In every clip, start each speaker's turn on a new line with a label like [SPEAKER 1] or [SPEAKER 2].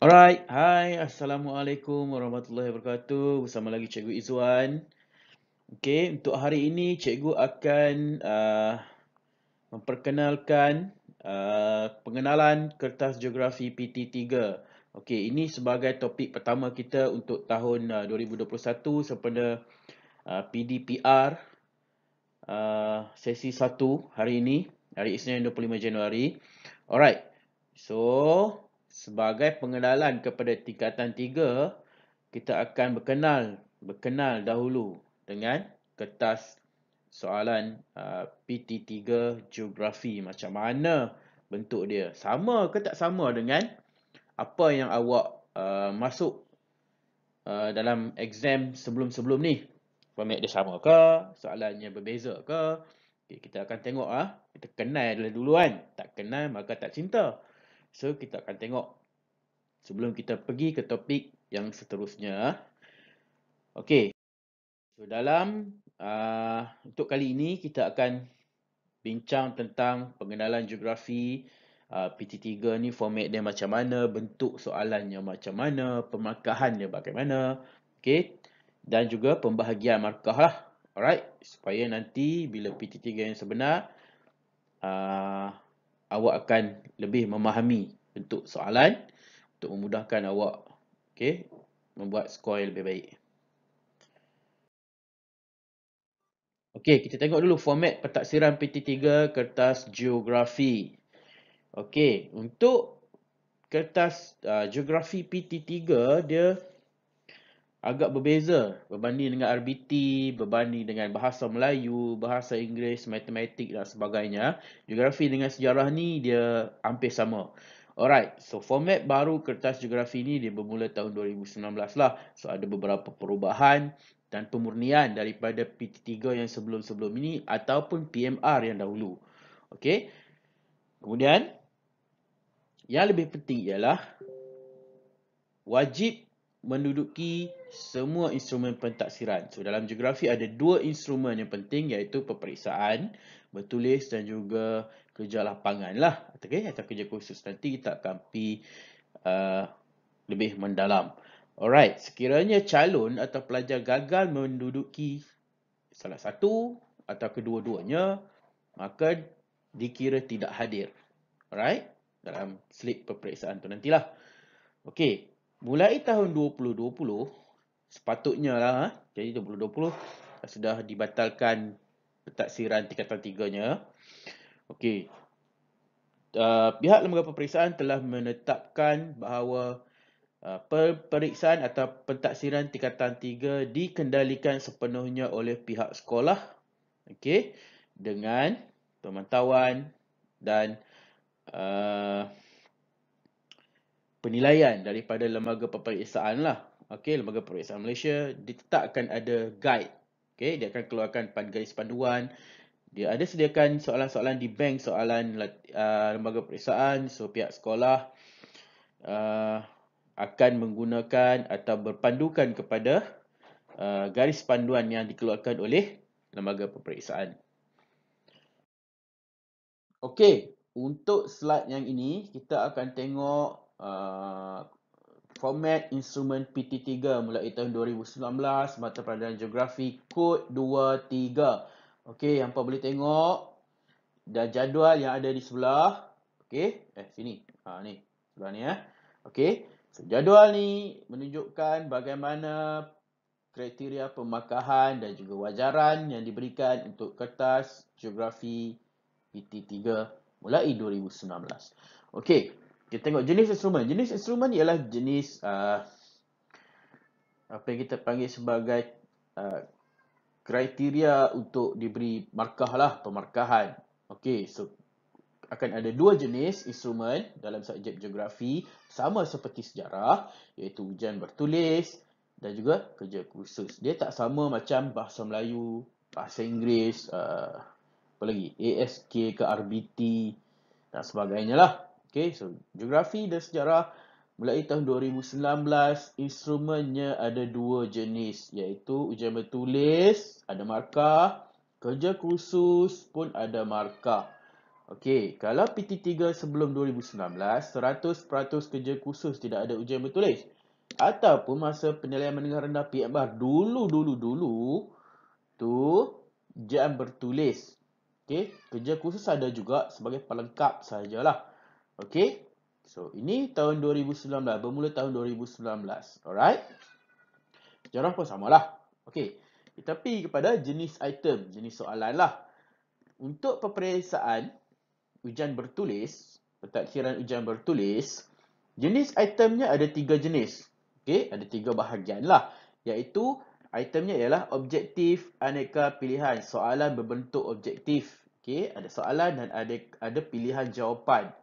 [SPEAKER 1] Alright, hai, Assalamualaikum warahmatullahi wabarakatuh. Bersama lagi Cikgu Izzuan. Okey, untuk hari ini cikgu akan memperkenalkan pengenalan kertas geografi PT3. Okey, ini sebagai topik pertama kita untuk tahun 2021 sempena PDPR sesi 1 hari ini, hari Isnin 25 Januari. Alright. So, sebagai pengenalan kepada tingkatan 3, kita akan berkenal dahulu dengan kertas soalan PT3 geografi. Macam mana bentuk dia? Sama ke tak sama dengan apa yang awak masuk dalam exam sebelum-sebelum ni? Format dia sama ke? Soalannya berbeza ke? Okay, kita akan tengok kita kenal dulu kan. Tak kenal maka tak cinta. So kita akan tengok sebelum kita pergi ke topik yang seterusnya. Okey. So dalam untuk kali ini kita akan bincang tentang pengenalan geografi PT3 ni, format dia macam mana, bentuk soalannya macam mana, pemarkahan dia bagaimana. Okey. Dan juga pembahagian markah lah. Alright. Supaya nanti bila PT3 yang sebenar awak akan lebih memahami bentuk soalan untuk memudahkan awak membuat skor yang lebih baik. Okey, kita tengok dulu format pentaksiran PT3 kertas geografi. Okey, untuk kertas geografi PT3 dia agak berbeza berbanding dengan RBT, berbanding dengan bahasa Melayu, bahasa Inggeris, matematik dan sebagainya. Geografi dengan sejarah ni dia hampir sama. Alright, so format baru kertas geografi ni dia bermula tahun 2019 lah. So ada beberapa perubahan dan pemurnian daripada PT3 yang sebelum-sebelum ini ataupun PMR yang dahulu. Okey. Kemudian yang lebih penting ialah wajib menduduki semua instrumen pentaksiran. So dalam geografi ada dua instrumen yang penting, iaitu peperiksaan bertulis dan juga kerja lapangan lah. Okay? Atau kerja khusus. Nanti kita akan pergi lebih mendalam. Alright, sekiranya calon atau pelajar gagal menduduki salah satu atau kedua-duanya, maka dikira tidak hadir. Alright, dalam slip peperiksaan tu nantilah. Okey, mulai tahun 2020, sepatutnya lah, jadi 2020 sudah dibatalkan pentaksiran tingkatan 3-nya. Okey, pihak lembaga peperiksaan telah menetapkan bahawa peperiksaan atau pentaksiran tingkatan 3 dikendalikan sepenuhnya oleh pihak sekolah, okey, dengan pemantauan dan penilaian daripada lembaga peperiksaan lah. Okey, lembaga peperiksaan Malaysia ditetapkan ada guide. Okey, dia akan keluarkan garis panduan. Dia ada sediakan soalan-soalan di bank soalan lembaga peperiksaan. So pihak sekolah akan menggunakan atau berpandukan kepada garis panduan yang dikeluarkan oleh lembaga peperiksaan. Okey, untuk slide yang ini kita akan tengok format instrumen PT3 mulai tahun 2019, mata pelajaran geografi kod 23. Okey, hangpa boleh tengok dan jadual yang ada di sebelah. Okey, sini. Ni, sebelah ni Okey. So, jadual ni menunjukkan bagaimana kriteria pemarkahan dan juga wajaran yang diberikan untuk kertas geografi PT3 mulai 2019. Okey, kita tengok jenis instrumen. Jenis instrumen ialah jenis apa yang kita panggil sebagai kriteria untuk diberi markah lah, pemarkahan. Okey, so akan ada dua jenis instrumen dalam subjek geografi, sama seperti sejarah, iaitu ujian bertulis dan juga kerja khusus. Dia tak sama macam bahasa Melayu, bahasa Inggeris, apa lagi, ASK ke RBT dan sebagainya lah. Okay, so geografi dan sejarah mulai tahun 2019, instrumennya ada dua jenis, iaitu ujian bertulis, ada markah, kerja khusus pun ada markah. Okey, kalau PT3 sebelum 2019, 100% kerja khusus tidak ada ujian bertulis. Ataupun masa penilaian menengah rendah PMR dulu tu ujian bertulis. Okey, kerja khusus ada juga sebagai pelengkap sahajalah. Okey. So, ini tahun 2019, bermula tahun 2019. Alright. Sejarah pun samalah. Okey. Kita pergi kepada jenis item, jenis soalan lah. Untuk peperiksaan ujian bertulis, pentadbiran ujian bertulis, jenis itemnya ada 3 jenis. Okey, ada 3 bahagian lah. Iaitu itemnya ialah objektif aneka pilihan, soalan berbentuk objektif. Okey, ada soalan dan ada pilihan jawapan.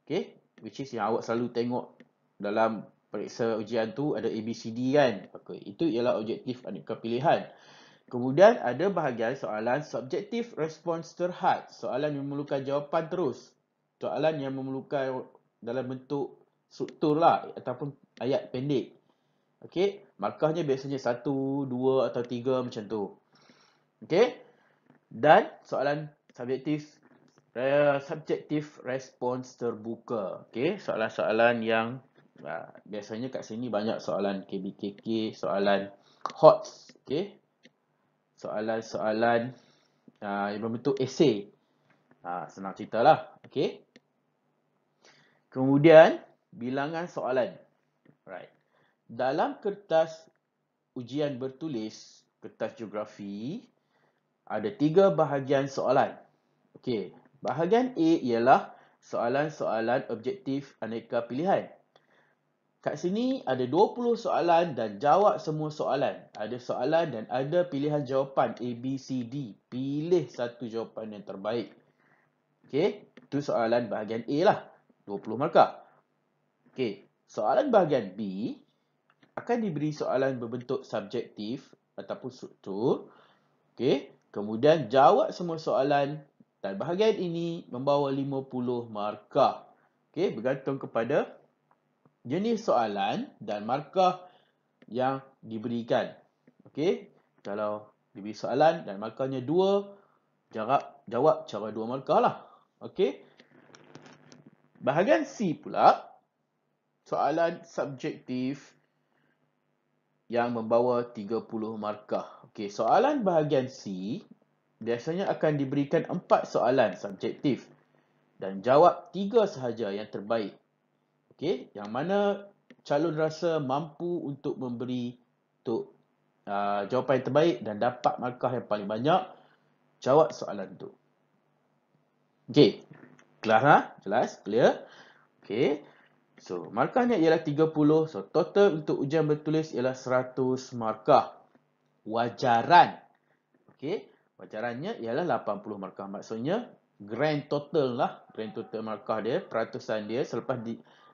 [SPEAKER 1] Okey, which is yang awak selalu tengok dalam periksa ujian tu ada ABCD kan. Okay, itu ialah objektif aneka pilihan. Kemudian ada bahagian soalan subjektif respons terhad. Soalan yang memerlukan jawapan terus. Soalan yang memerlukan dalam bentuk struktur lah ataupun ayat pendek. Okey, markahnya biasanya 1, 2 atau 3 macam tu. Okey. Dan soalan subjektif respons terbuka. Okey, soalan-soalan yang biasanya kat sini banyak soalan KBKK, soalan HOTS, okey. Soalan-soalan yang berbentuk esei. Senang ceritalah, okey. Kemudian bilangan soalan. Right. Dalam kertas ujian bertulis, kertas geografi, ada 3 bahagian soalan. Okey, bahagian A ialah soalan-soalan objektif aneka pilihan. Kat sini ada 20 soalan dan jawab semua soalan. Ada soalan dan ada pilihan jawapan A, B, C, D. Pilih satu jawapan yang terbaik. Okey, itu soalan bahagian A lah. 20 markah. Okey, soalan bahagian B akan diberi soalan berbentuk subjektif ataupun struktur. Okey, kemudian jawab semua soalan dan bahagian ini membawa 50 markah. Okey, bergantung kepada jenis soalan dan markah yang diberikan. Okey, kalau diberi soalan dan markahnya 2, jawab cara 2 markah lah. Okey. Bahagian C pula, soalan subjektif yang membawa 30 markah. Okey, soalan bahagian C biasanya akan diberikan 4 soalan subjektif dan jawab 3 sahaja yang terbaik. Okey, yang mana calon rasa mampu untuk memberi jawapan yang terbaik dan dapat markah yang paling banyak, jawab soalan tu. Okey, jelas, clear? Okey. So, markahnya ialah 30. So, total untuk ujian bertulis ialah 100 markah. Wajaran. Okey, wajarannya ialah 80 markah. Maksudnya, grand total lah. Grand total markah dia, peratusan dia selepas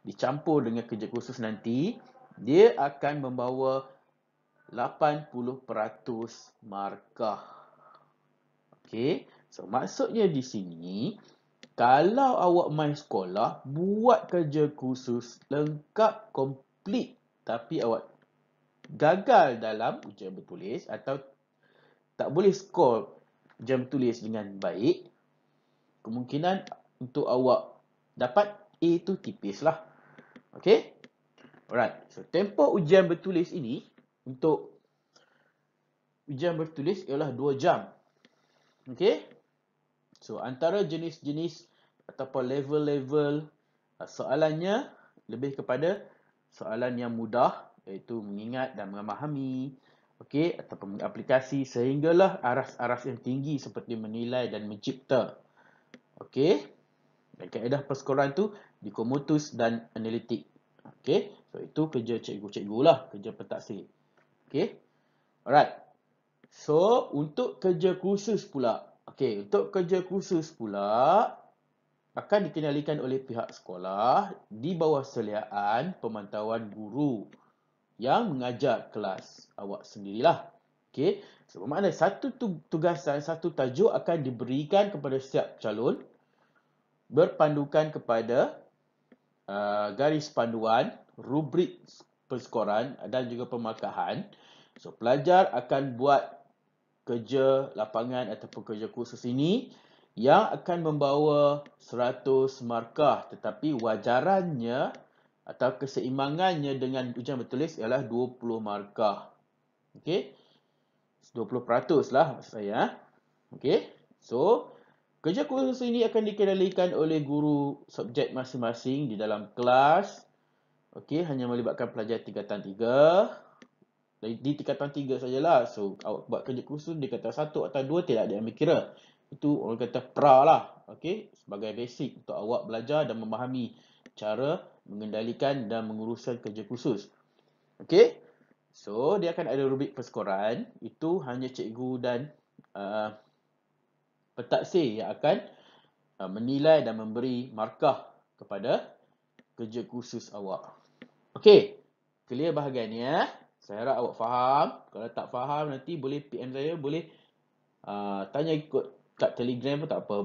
[SPEAKER 1] dicampur dengan kerja khusus nanti, dia akan membawa 80% markah. Okey, so maksudnya di sini, kalau awak main sekolah, buat kerja khusus lengkap, komplit, tapi awak gagal dalam ujian bertulis atau tak boleh skor ujian bertulis dengan baik, kemungkinan untuk awak dapat A tu tipis lah. Okey? Alright. So, tempoh ujian bertulis ini untuk ujian bertulis ialah 2 jam. Okey? So, antara jenis-jenis ataupun level-level soalannya lebih kepada soalan yang mudah, iaitu mengingat dan memahami, okey, ataupun aplikasi sehinggalah aras-aras yang tinggi seperti menilai dan mencipta. Okey. Dan kaedah perskoran tu dikomotus dan analitik. Okey. So, itu kerja cikgu-cikgu lah, kerja pentaksir. Okey. Alright. So, untuk kerja khusus pula. Okey, untuk kerja khusus pula akan dikendalikan oleh pihak sekolah di bawah seliaan pemantauan guru yang mengajar kelas awak sendirilah. Okey, so bermakna satu tugasan, satu tajuk akan diberikan kepada setiap calon berpandukan kepada garis panduan, rubrik perskoran dan juga pemarkahan. So, pelajar akan buat kerja lapangan ataupun kerja khusus ini yang akan membawa 100 markah, tetapi wajarannya atau keseimbangannya dengan ujian bertulis ialah 20 markah. Okey. 20% lah maksud saya. Okey. So, kerja kursus ini akan dikendalikan oleh guru subjek masing-masing di dalam kelas. Okey, hanya melibatkan pelajar tingkatan 3. Di tingkatan 3 sajalah. So, awak buat kerja kursus di tingkatan 1 atau 2 tidak ada ambil kira. Itu orang kata pra lah. Okey, sebagai basic untuk awak belajar dan memahami cara mengendalikan dan menguruskan kerja kursus. Okey. So, dia akan ada rubrik perskoran. Itu hanya cikgu dan pentaksir yang akan menilai dan memberi markah kepada kerja kursus awak. Okey, clear bahagian ni ya. Saya harap awak faham. Kalau tak faham nanti boleh PM saya, boleh tanya ikut kat Telegram pun tak apa.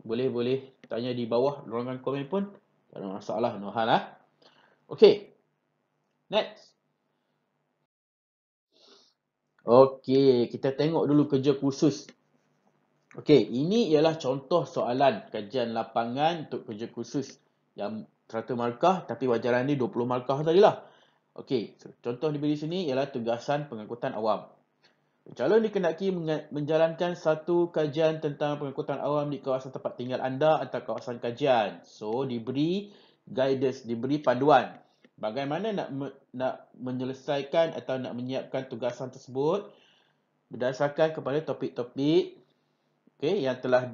[SPEAKER 1] Boleh tanya di bawah ruangan komen pun tak ada masalah, no hal lah. Okey. Next. Okey, kita tengok dulu kerja kursus. Okey, ini ialah contoh soalan kajian lapangan untuk kerja kursus yang 100 markah tapi wajaran ni 20 markah tadilah. Okey, so, contoh diberi sini ialah tugasan pengangkutan awam. Calon dikehendaki menjalankan satu kajian tentang pengangkutan awam di kawasan tempat tinggal anda atau kawasan kajian. So, diberi guidance, diberi panduan. Bagaimana nak menyelesaikan atau nak menyiapkan tugasan tersebut berdasarkan kepada topik-topik yang telah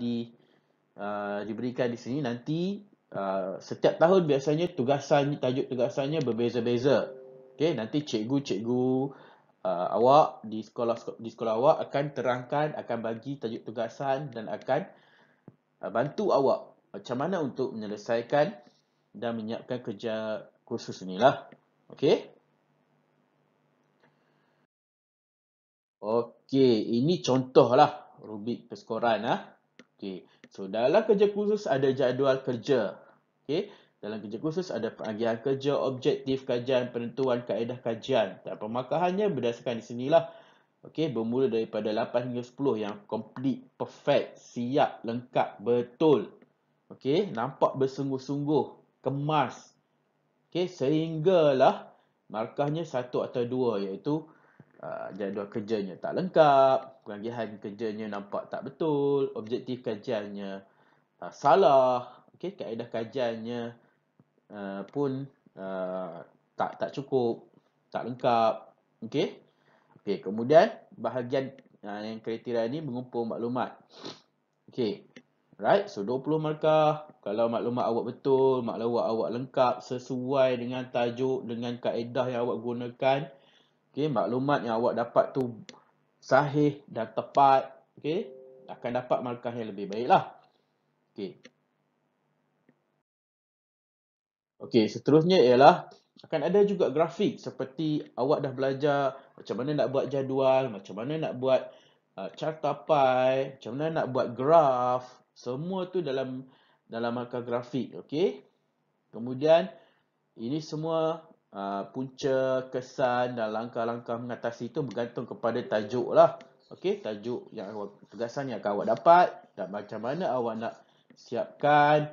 [SPEAKER 1] diberikan di sini. Nanti setiap tahun biasanya tajuk tugasannya berbeza-beza. Nanti cikgu awak di sekolah awak akan terangkan, akan bagi tajuk tugasan dan akan bantu awak macam mana untuk menyelesaikan dan menyiapkan kerja kursus inilah. Okey. Okey, ini contohlah rubrik perskoran Okey. So dalam kerja kursus ada jadual kerja. Okey. Dalam kerja kursus ada peragihan kerja, objektif kajian, penentuan kaedah kajian dan pemakahannya berdasarkan di sinilah. Okey, bermula daripada 8 hingga 10 yang complete, perfect, siap, lengkap, betul. Okey, nampak bersungguh-sungguh, kemas. Okey, sehinggalah markahnya 1 atau 2 iaitu jadual kerjanya tak lengkap, peragihan kerjanya nampak tak betul, objektif kajiannya salah, okey, kaedah kajiannya pun tak cukup, tak lengkap. Okey. Okey, kemudian bahagian yang kriteria ni mengumpul maklumat. Okey. Right, so 20 markah. Kalau maklumat awak betul, maklumat awak lengkap sesuai dengan tajuk, dengan kaedah yang awak gunakan. Okey, maklumat yang awak dapat tu sahih dan tepat, okey, akan dapat markah yang lebih baiklah. Okey. Okey, seterusnya ialah akan ada juga grafik seperti awak dah belajar macam mana nak buat jadual, macam mana nak buat carta pie, macam mana nak buat graf, semua tu dalam markah grafik, okey. Kemudian ini semua punca, kesan dan langkah-langkah mengatasi itu bergantung kepada tajuk lah. Okey, tajuk yang tugasan yang akan awak dapat dan macam mana awak nak siapkan.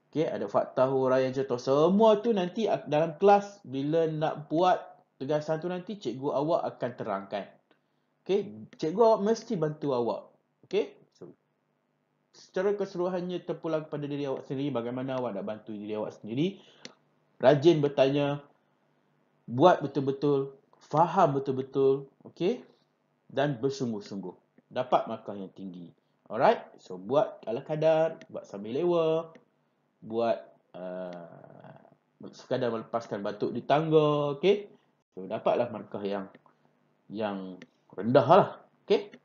[SPEAKER 1] Okey, ada fakta huraian contoh. Semua tu nanti dalam kelas bila nak buat tugasan tu nanti cikgu awak akan terangkan. Okey, cikgu awak mesti bantu awak. Okey. So, secara keseluruhannya terpulang kepada diri awak sendiri bagaimana awak nak bantu diri awak sendiri. Rajin bertanya, buat betul-betul, faham betul-betul, okey? Dan bersungguh-sungguh. Dapat markah yang tinggi. Alright? So, buat ala kadar, buat sambil lewa, buat sekadar melepaskan batuk di tangga, okey? So, dapatlah markah yang rendah lah, okey?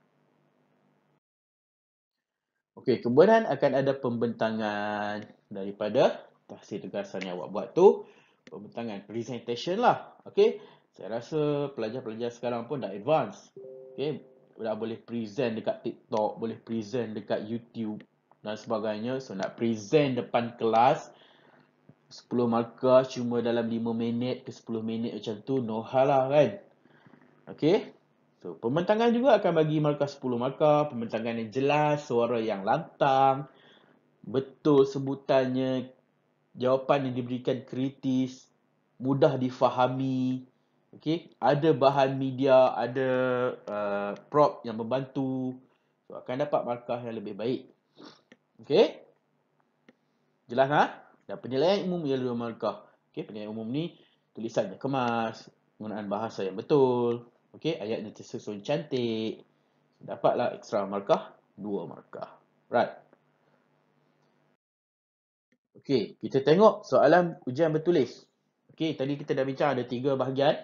[SPEAKER 1] Okey, kemudian akan ada pembentangan daripada tahsil tugasan yang awak buat tu. Pembentangan presentation lah, okey? Saya rasa pelajar-pelajar sekarang pun dah advance, okey? Dah boleh present dekat TikTok, boleh present dekat YouTube dan sebagainya. So, nak present depan kelas 10 markah cuma dalam 5 minit ke 10 minit macam tu, no hal lah kan. Okey. So, pembentangan juga akan bagi markah 10 markah. Pembentangan yang jelas, suara yang lantang, betul sebutannya, jawapan yang diberikan kritis, mudah difahami. Okey, ada bahan media, ada prop yang membantu. So, akan dapat markah yang lebih baik. Okey? Jelas ha? Dan penilaian umum ialah 2 markah. Okey, penilaian umum ni tulisannya kemas, penggunaan bahasa yang betul, okey, ayatnya tersusun cantik. Dapatlah ekstra markah 2 markah. Right. Okey, kita tengok soalan ujian bertulis. Okey, tadi kita dah bincang ada 3 bahagian.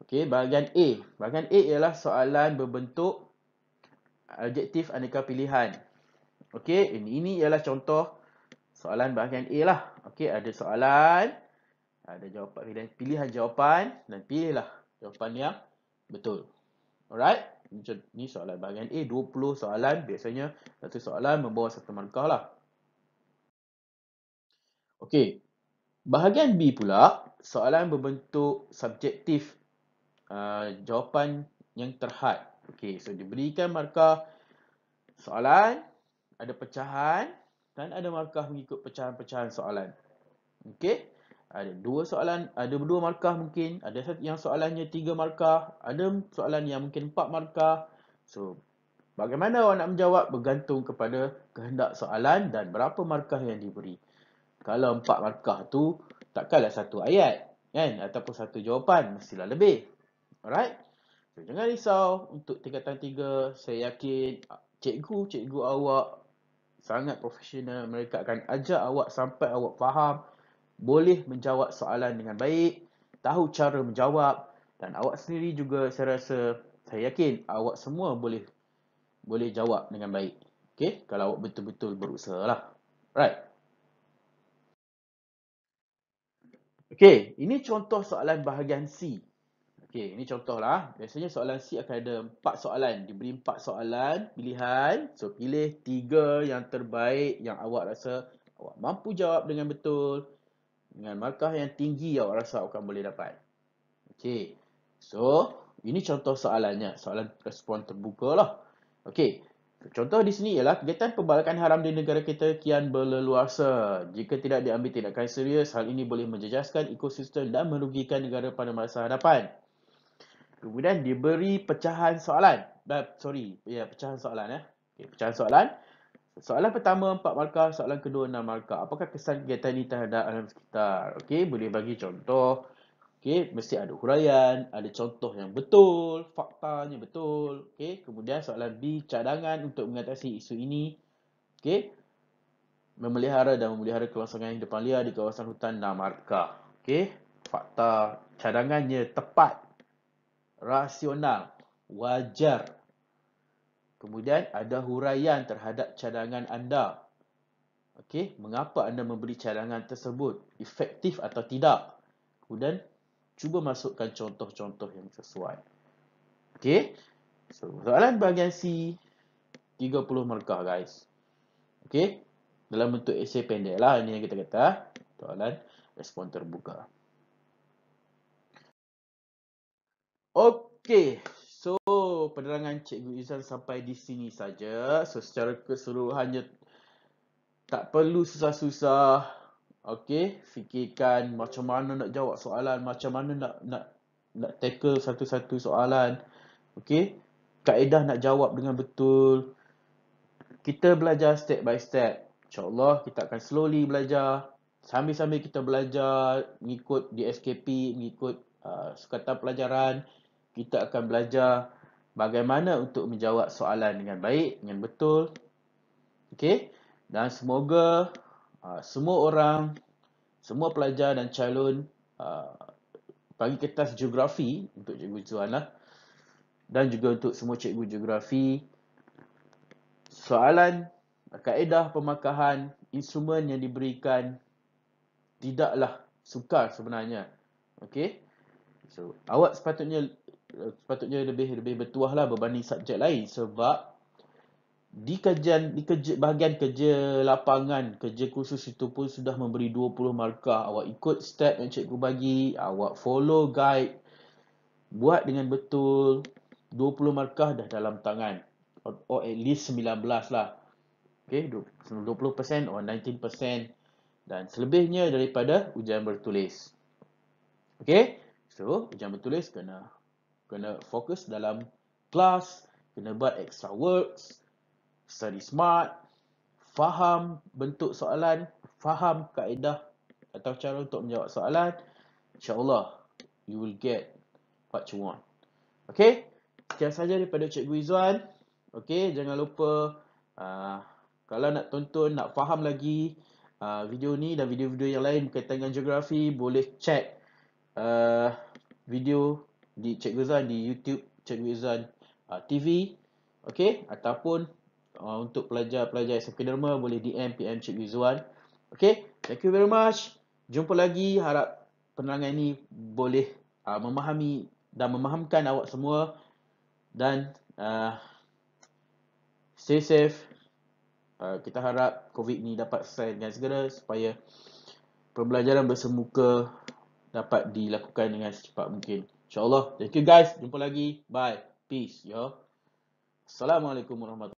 [SPEAKER 1] Okey, bahagian A. Bahagian A ialah soalan berbentuk adjektif aneka pilihan. Okey, ini ialah contoh soalan bahagian A lah. Okey, ada soalan, ada jawapan, pilihan jawapan dan pilihlah jawapan yang betul. Alright? Ini soalan bahagian A, 20 soalan. Biasanya satu soalan membawa 1 markah lah. Okey, bahagian B pula, soalan berbentuk subjektif, jawapan yang terhad. Okey, so diberikan markah soalan, ada pecahan dan ada markah mengikut pecahan-pecahan soalan. Okey, ada 2 soalan, ada 2 markah mungkin, ada yang soalannya 3 markah, ada soalan yang mungkin 4 markah. So, bagaimana awak nak menjawab bergantung kepada kehendak soalan dan berapa markah yang diberi. Kalau 4 markah tu, takkanlah satu ayat, kan? Ataupun satu jawapan, mestilah lebih. Alright? So, jangan risau untuk tingkatan 3. Saya yakin cikgu awak sangat profesional. Mereka akan ajar awak sampai awak faham, boleh menjawab soalan dengan baik, tahu cara menjawab, dan awak sendiri juga saya rasa, saya yakin awak semua boleh jawab dengan baik. Okey, kalau awak betul-betul berusaha lah. Right. Okey, ini contoh soalan bahagian C. Okey, ini contohlah. Biasanya soalan C akan ada 4 soalan. Diberi 4 soalan pilihan. So, pilih 3 yang terbaik yang awak rasa awak mampu jawab dengan betul. Dengan markah yang tinggi awak rasa awak akan boleh dapat. Okey. So, ini contoh soalannya. Soalan respon terbuka lah. Okey. Contoh di sini ialah kegiatan pembalakan haram di negara kita kian berleluasa. Jika tidak diambil tindakan serius, hal ini boleh menjejaskan ekosistem dan merugikan negara pada masa hadapan. Kemudian diberi pecahan soalan. Pecahan soalan. Okay, pecahan soalan. Soalan pertama 4 markah, soalan kedua 6 markah. Apakah kesan kegiatan ini terhadap alam sekitar? Okey, boleh bagi contoh. Okey, mesti ada huraian, ada contoh yang betul, faktanya betul. Okey, kemudian soalan B, cadangan untuk mengatasi isu ini. Okey, memelihara kelangsungan hidupan liar di kawasan hutan 6 markah. Okey, fakta cadangannya tepat, rasional, wajar. Kemudian ada huraian terhadap cadangan anda. Okey, mengapa anda memberi cadangan tersebut? Efektif atau tidak? Kemudian cuba masukkan contoh-contoh yang sesuai. Okey. So, soalan bahagian C 30 markah guys. Okey. Dalam bentuk esei pendek lah ini yang kita kata. Soalan respon terbuka. Okey. So, penerangan Cikgu Izan sampai di sini saja. So, secara keseluruhannya tak perlu susah-susah. Okey, fikirkan macam mana nak jawab soalan, macam mana nak tackle satu-satu soalan. Okey, kaedah nak jawab dengan betul. Kita belajar step by step. InsyaAllah kita akan slowly belajar. Sambil-sambil kita belajar, mengikut DSKP, mengikut sukatan pelajaran, kita akan belajar bagaimana untuk menjawab soalan dengan baik, dengan betul. Okey, dan semoga semua orang, semua pelajar dan calon bagi kertas geografi untuk Cikgu Zuan lah, dan juga untuk semua cikgu geografi, soalan, kaedah pemakahan, instrumen yang diberikan tidaklah sukar sebenarnya. Okey. So, awak sepatutnya lebih bertuah lah berbanding subjek lain, sebab di bahagian kerja lapangan, kerja khusus itu pun sudah memberi 20 markah. Awak ikut step yang cikgu bagi, awak follow guide, buat dengan betul. 20 markah dah dalam tangan. Or at least 19 lah. Okay, 20% or 19%. Dan selebihnya daripada ujian bertulis. Okay, so ujian bertulis kena fokus dalam kelas, kena buat extra works, study smart, faham bentuk soalan, faham kaedah atau cara untuk menjawab soalan. InsyaAllah, you will get what you want. Okay, sekian saja daripada Cikgu Izzuan. Okay, jangan lupa kalau nak tonton, nak faham lagi video ni dan video-video yang lain berkaitan dengan geografi, boleh check video di Cikgu Izzuan di YouTube Cikgu Izzuan TV. Okay, ataupun untuk pelajar-pelajar SMK Derma boleh DM PM Cikgu Izzuan. Okay, thank you very much. Jumpa lagi. Harap penerangan ini boleh memahami dan memahamkan awak semua. Dan stay safe. Kita harap COVID ni dapat selesai dengan segera supaya pembelajaran bersemuka dapat dilakukan dengan secepat mungkin. InsyaAllah. Thank you guys. Jumpa lagi. Bye. Peace. Yo. Assalamualaikum warahmatullahi wabarakatuh.